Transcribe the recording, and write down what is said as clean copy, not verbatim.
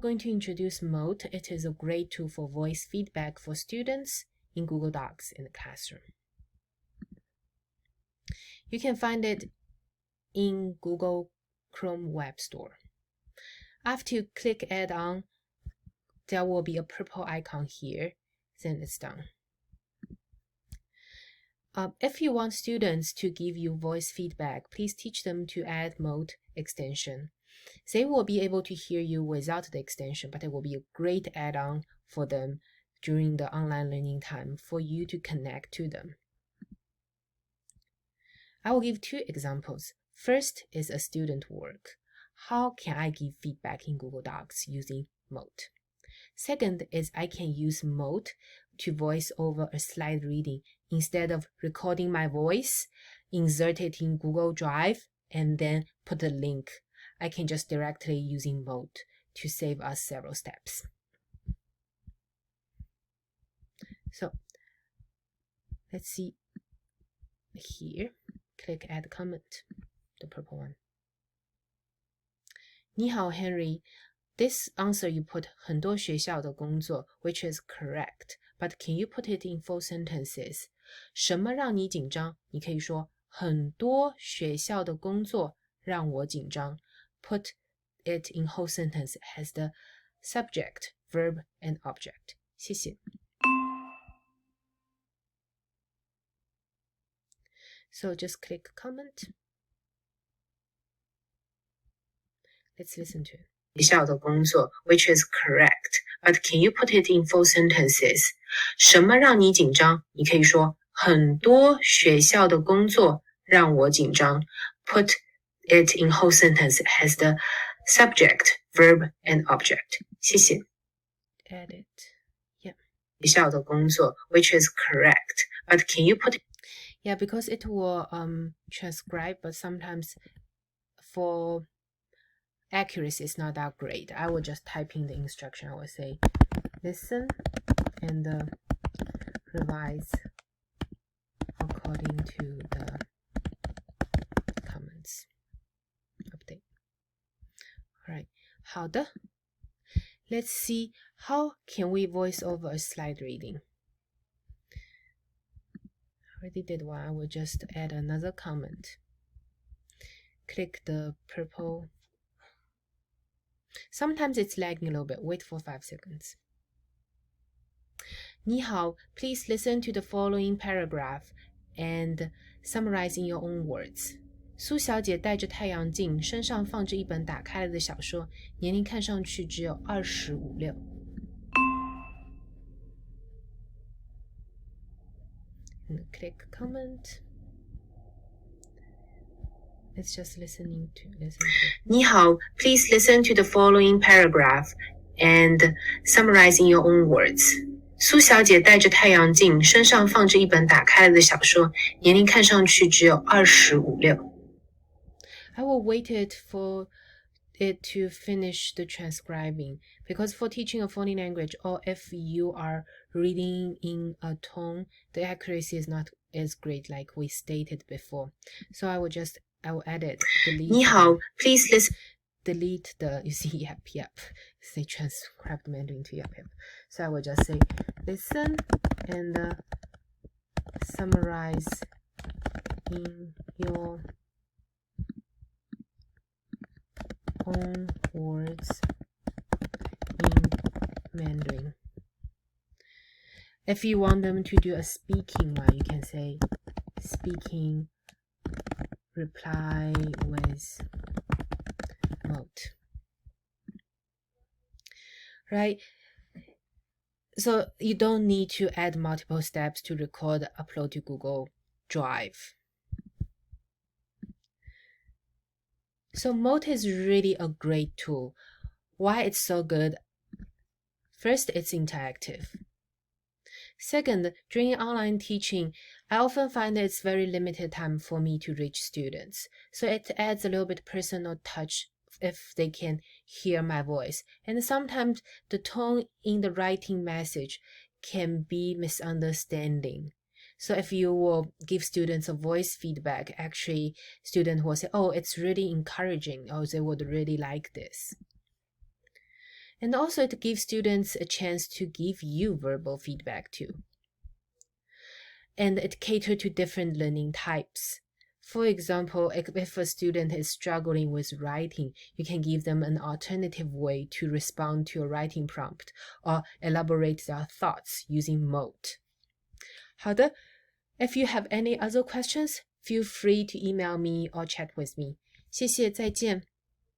Going to introduce Mote. It is a great tool for voice feedback for students in Google Docs in the classroom. You can find it in Google Chrome Web Store. After you click Add On, there will be a purple icon here. Then it's done. If you want students to give you voice feedback, please teach them to add Mote extension. They will be able to hear you without the extension, but it will be a great add-on for them during the online learning time for you to connect to them. I will give two examples. First is a student work. How can I give feedback in Google Docs using Mote? Second is I can use Mote to voice over a slide reading. Instead of recording my voice, insert it in Google Drive, and then put a link. I can just directly using Mote to save us several steps. So let's see here. Click Add Comment, the purple one. 你好 Henry, this answer you put 很多学校的工作 which is correct, but can you put it in full sentences? 什么让你紧张？你可以说很多学校的工作让我紧张。Put it in whole sentence as the subject, verb, and object. 谢谢。So just click comment. Let's listen to it. 学校的工作 which is correct, but can you put it in full sentences? 什么让你紧张？你可以说很多学校的工作让我紧张。Put it in whole sentence as the subject, verb, and object. 谢谢。Edit. Yeah. 学校的工作 which is correct, but can you put Yeah, because it will transcribe, but sometimes for accuracy is not that great. I will just type in the instruction. I will say listen and revise according to the comments. Update. All right. 好的. Let's see how can we voice over a slide reading. Already did one. I will just add another comment. Click the purple. Sometimes it's lagging a little bit. Wait for 5 seconds. 你好, please listen to the following paragraph and summarize in your own words. 苏小姐戴着太阳镜，身上放着一本打开了的小说，年龄看上去只有25、6。Click comment. Let's just listen to. 你好, please listen to the following paragraph and summarize in your own words. 苏小姐戴着太阳镜，身上放着一本打开了的小说，年龄看上去只有25、6。I will wait for it to finish the transcribing because for teaching a foreign language or if you are reading in a tone, the accuracy is not as great like we stated before. So I will edit, delete. 你好, please listen. Delete the, you see, yep. Say transcribed Mandarin to yep. So I will just say listen and summarize in your own words in Mandarin. If you want them to do a speaking one, you can say speaking reply with Mote. Right? So you don't need to add multiple steps to record, upload to Google Drive. So Mote is really a great tool. Why it's so good? First, it's interactive. Second, during online teaching, I often find that it's very limited time for me to reach students. So it adds a little bit personal touch if they can hear my voice. And sometimes the tone in the writing message can be misunderstanding. So if you will give students a voice feedback, actually students will say, oh, it's really encouraging, or they would really like this. And also it gives students a chance to give you verbal feedback too. And it caters to different learning types. For example, if a student is struggling with writing, you can give them an alternative way to respond to a writing prompt or elaborate their thoughts using Mote. 好的, if you have any other questions, feel free to email me or chat with me. 谢谢，再见。